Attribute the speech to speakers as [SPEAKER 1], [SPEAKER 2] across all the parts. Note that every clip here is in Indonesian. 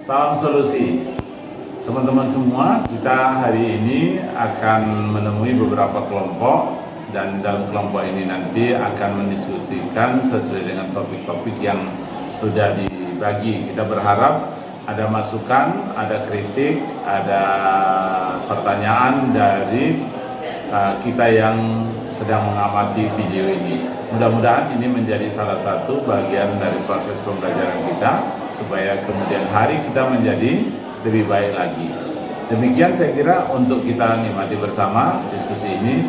[SPEAKER 1] Salam solusi. Teman-teman semua, kita hari ini akan menemui beberapa kelompok dan dalam kelompok ini nanti akan mendiskusikan sesuai dengan topik-topik yang sudah dibagi. Kita berharap ada masukan, ada kritik, ada pertanyaan dari kita yang sedang mengamati video ini. Mudah-mudahan ini menjadi salah satu bagian dari proses pembelajaran kita supaya kemudian hari kita menjadi lebih baik lagi. Demikian saya kira untuk kita nikmati bersama diskusi ini.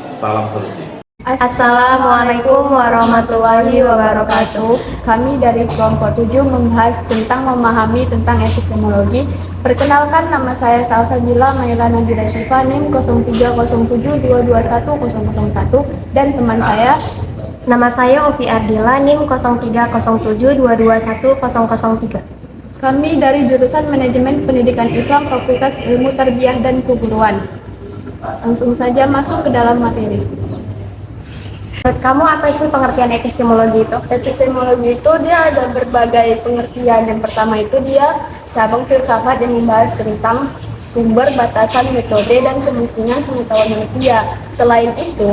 [SPEAKER 1] Salam solusi.
[SPEAKER 2] Assalamualaikum warahmatullahi wabarakatuh. Kami dari kelompok 7 membahas tentang memahami tentang epistemologi. Perkenalkan, nama saya Salsabila Mailana Nadira Syifa, NIM 0307221001, dan teman saya.
[SPEAKER 3] Nama saya Ovi Ardila, NIM 0307221003.
[SPEAKER 2] Kami dari jurusan Manajemen Pendidikan Islam Fakultas Ilmu Tarbiyah dan Keguruan. Langsung saja masuk ke dalam materi.
[SPEAKER 3] Menurut kamu apa sih pengertian epistemologi itu?
[SPEAKER 2] Epistemologi itu dia ada berbagai pengertian. Yang pertama itu dia cabang filsafat yang membahas tentang sumber, batasan, metode, dan kemungkinan pengetahuan manusia. Selain itu,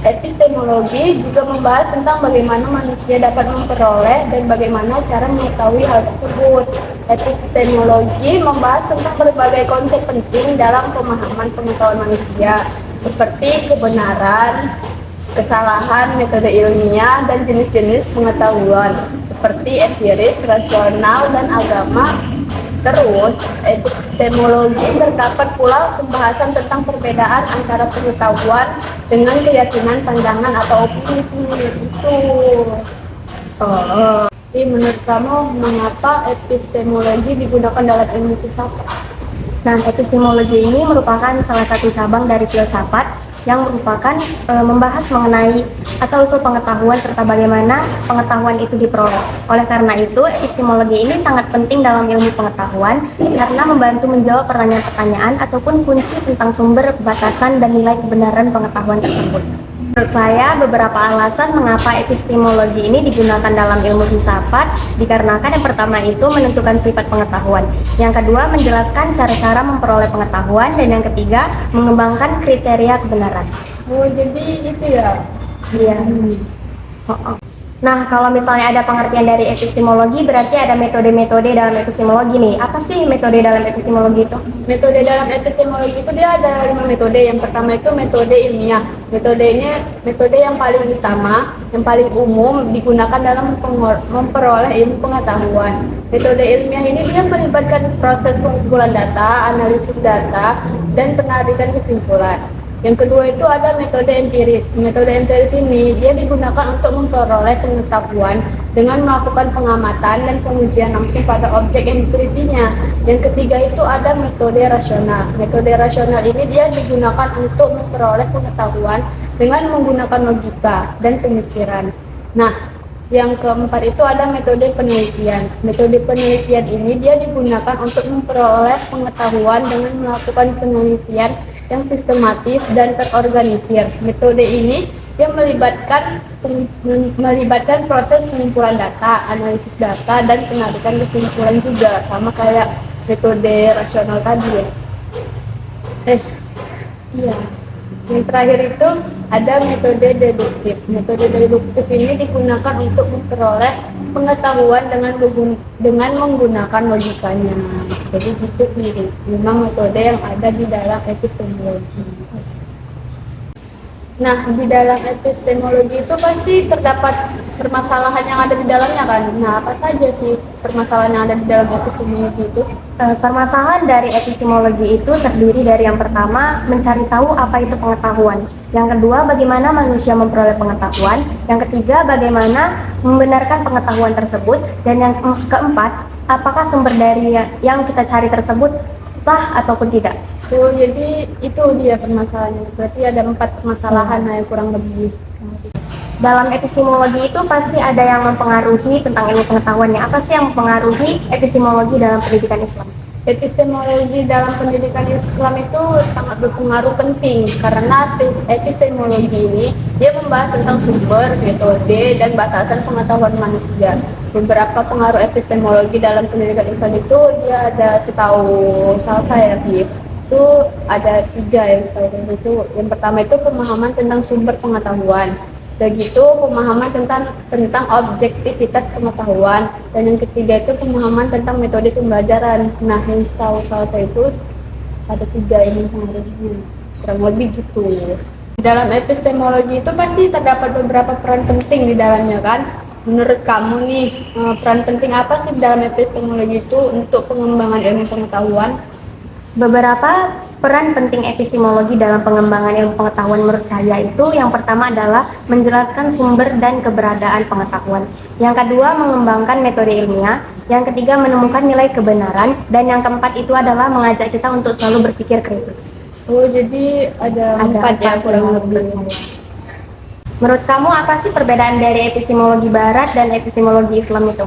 [SPEAKER 2] epistemologi juga membahas tentang bagaimana manusia dapat memperoleh dan bagaimana cara mengetahui hal tersebut. Epistemologi membahas tentang berbagai konsep penting dalam pemahaman pengetahuan manusia, seperti kebenaran, kesalahan, metode ilmiah, dan jenis-jenis pengetahuan, seperti empiris, rasional, dan agama. Terus, epistemologi terdapat pula pembahasan tentang perbedaan antara pengetahuan dengan keyakinan, pandangan, atau opini itu. Jadi menurut kamu, mengapa epistemologi digunakan dalam ilmu filsafat?
[SPEAKER 3] Nah, epistemologi ini merupakan salah satu cabang dari filsafat yang merupakan membahas mengenai asal-usul pengetahuan serta bagaimana pengetahuan itu diperoleh. Oleh karena itu, epistemologi ini sangat penting dalam ilmu pengetahuan karena membantu menjawab pertanyaan-pertanyaan ataupun kunci tentang sumber, batasan, dan nilai kebenaran pengetahuan tersebut. Menurut saya, beberapa alasan mengapa epistemologi ini digunakan dalam ilmu filsafat dikarenakan yang pertama itu menentukan sifat pengetahuan, yang kedua menjelaskan cara-cara memperoleh pengetahuan, dan yang ketiga mengembangkan kriteria kebenaran.
[SPEAKER 2] Oh, jadi itu ya?
[SPEAKER 3] Iya. Nah, kalau misalnya ada pengertian dari epistemologi, berarti ada metode-metode dalam epistemologi nih. Apa sih metode dalam epistemologi itu?
[SPEAKER 2] Metode dalam epistemologi itu dia ada 5 metode. Yang pertama itu metode ilmiah. Metodenya metode yang paling utama, yang paling umum digunakan dalam memperoleh ilmu pengetahuan. Metode ilmiah ini dia melibatkan proses pengumpulan data, analisis data, dan penarikan kesimpulan. Yang kedua itu ada metode empiris. Metode empiris ini dia digunakan untuk memperoleh pengetahuan dengan melakukan pengamatan dan pengujian langsung pada objek yang ditelitinya. Yang ketiga itu ada metode rasional. Metode rasional ini dia digunakan untuk memperoleh pengetahuan dengan menggunakan logika dan pemikiran. Nah, yang keempat itu ada metode penelitian. Metode penelitian ini dia digunakan untuk memperoleh pengetahuan dengan melakukan penelitian yang sistematis dan terorganisir. Metode ini yang melibatkan proses pengumpulan data, analisis data, dan penarikan kesimpulan juga, sama kayak metode rasional tadi ya. Iya. Yang terakhir itu ada metode deduktif. Metode deduktif ini digunakan untuk memperoleh pengetahuan dengan menggunakan logikanya. Jadi gitu nih, 5 metode yang ada di dalam epistemologi. Nah, di dalam epistemologi itu pasti terdapat permasalahan yang ada di dalamnya kan. Nah, apa saja sih permasalahan yang ada di dalam epistemologi itu?
[SPEAKER 3] Permasalahan dari epistemologi itu terdiri dari yang pertama, mencari tahu apa itu pengetahuan. Yang kedua, bagaimana manusia memperoleh pengetahuan. Yang ketiga, bagaimana membenarkan pengetahuan tersebut. Dan yang keempat, apakah sumber dari yang kita cari tersebut sah ataupun tidak.
[SPEAKER 2] Oh, jadi itu dia permasalahannya. Berarti ada 4 permasalahan yang kurang lebih.
[SPEAKER 3] Dalam epistemologi itu pasti ada yang mempengaruhi tentang ilmu pengetahuannya. Apa sih yang mempengaruhi epistemologi dalam pendidikan Islam?
[SPEAKER 2] Epistemologi dalam pendidikan Islam itu sangat berpengaruh penting karena epistemologi ini dia membahas tentang sumber, metode, dan batasan pengetahuan manusia. Beberapa pengaruh epistemologi dalam pendidikan Islam itu dia ada, setahu saya itu ada 3 yang setahu saya itu. Yang pertama itu pemahaman tentang sumber pengetahuan. Dan gitu pemahaman tentang objektivitas pengetahuan, dan yang ketiga itu pemahaman tentang metode pembelajaran. Nah, yang setahu saya itu ada 3 ini pengaruhnya, kurang lebih gitu. Di dalam epistemologi itu pasti terdapat beberapa peran penting di dalamnya kan. Menurut kamu nih, peran penting apa sih dalam epistemologi itu untuk pengembangan ilmu pengetahuan?
[SPEAKER 3] Beberapa peran penting epistemologi dalam pengembangan ilmu pengetahuan menurut saya itu yang pertama adalah menjelaskan sumber dan keberadaan pengetahuan. Yang kedua, mengembangkan metode ilmiah. Yang ketiga, menemukan nilai kebenaran. Dan yang keempat itu adalah mengajak kita untuk selalu berpikir kritis.
[SPEAKER 2] Oh, jadi ada 4 ya kurang lebih.
[SPEAKER 3] Menurut kamu apa sih perbedaan dari epistemologi barat dan epistemologi Islam itu?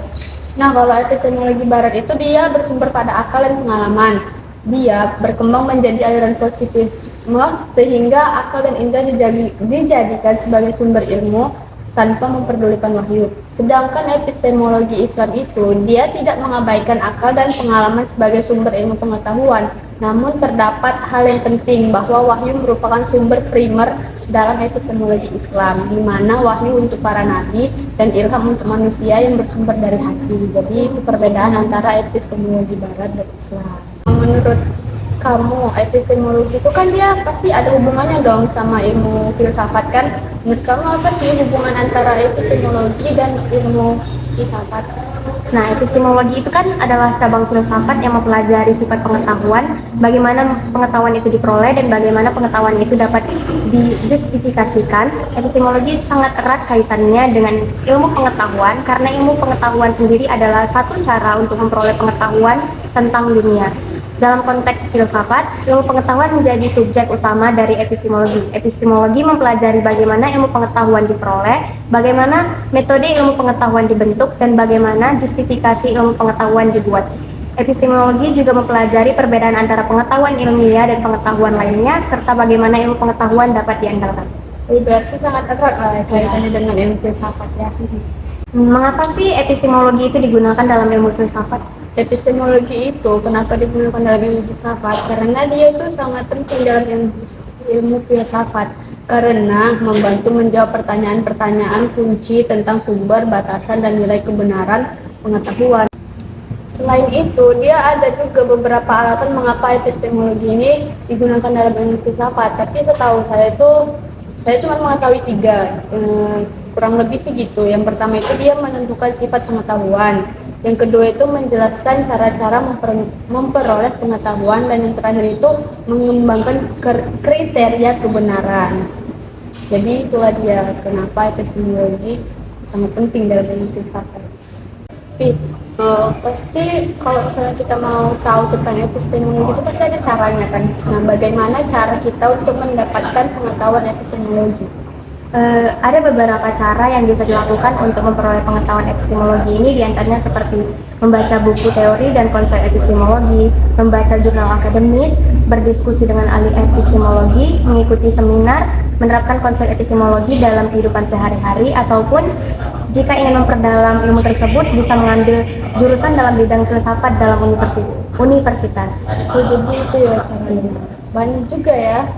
[SPEAKER 2] Nah, kalau epistemologi barat itu dia bersumber pada akal dan pengalaman. Dia berkembang menjadi aliran positivisme sehingga akal dan indera dijadikan sebagai sumber ilmu tanpa memperdulikan wahyu. Sedangkan epistemologi Islam itu dia tidak mengabaikan akal dan pengalaman sebagai sumber ilmu pengetahuan. Namun terdapat hal yang penting bahwa wahyu merupakan sumber primer dalam epistemologi Islam, di mana wahyu untuk para nabi dan ilham untuk manusia yang bersumber dari hati. Jadi itu perbedaan antara epistemologi barat dan Islam. Menurut kamu, epistemologi itu kan dia pasti ada hubungannya dong sama ilmu filsafat kan? Menurut kamu apa sih hubungan antara epistemologi dan ilmu filsafat?
[SPEAKER 3] Nah, epistemologi itu kan adalah cabang filsafat yang mempelajari sifat pengetahuan, bagaimana pengetahuan itu diperoleh dan bagaimana pengetahuan itu dapat dijustifikasikan. Epistemologi sangat erat kaitannya dengan ilmu pengetahuan karena ilmu pengetahuan sendiri adalah satu cara untuk memperoleh pengetahuan tentang dunia. Dalam konteks filsafat, ilmu pengetahuan menjadi subjek utama dari epistemologi. Epistemologi mempelajari bagaimana ilmu pengetahuan diperoleh, bagaimana metode ilmu pengetahuan dibentuk, dan bagaimana justifikasi ilmu pengetahuan dibuat. Epistemologi juga mempelajari perbedaan antara pengetahuan ilmiah dan pengetahuan lainnya, serta bagaimana ilmu pengetahuan dapat diandalkan.
[SPEAKER 2] Berarti sangat erat lah kaitannya dengan ilmu filsafat ya.
[SPEAKER 3] Mengapa sih epistemologi itu digunakan dalam ilmu filsafat?
[SPEAKER 2] Epistemologi itu kenapa digunakan dalam ilmu filsafat? Karena dia itu sangat penting dalam ilmu filsafat karena membantu menjawab pertanyaan-pertanyaan kunci tentang sumber, batasan, dan nilai kebenaran pengetahuan. Selain itu, dia ada juga beberapa alasan mengapa epistemologi ini digunakan dalam ilmu filsafat. Tapi setahu saya itu, saya cuma mengetahui 3, kurang lebih sih gitu. Yang pertama itu dia menentukan sifat pengetahuan. Yang kedua itu menjelaskan cara-cara memperoleh pengetahuan, dan yang terakhir itu mengembangkan kriteria kebenaran. Jadi itulah dia kenapa epistemologi sangat penting dalam ilmu filsafat. Tapi pasti kalau misalnya kita mau tahu tentang epistemologi itu pasti ada caranya kan. Nah, bagaimana cara kita untuk mendapatkan pengetahuan epistemologi?
[SPEAKER 3] Ada beberapa cara yang bisa dilakukan untuk memperoleh pengetahuan epistemologi ini, diantaranya seperti membaca buku teori dan konsep epistemologi, membaca jurnal akademis, berdiskusi dengan ahli epistemologi, mengikuti seminar, menerapkan konsep epistemologi dalam kehidupan sehari-hari, ataupun jika ingin memperdalam ilmu tersebut bisa mengambil jurusan dalam bidang filsafat dalam universitas.
[SPEAKER 2] Oh, jadi itu ya caranya. Banyak juga ya.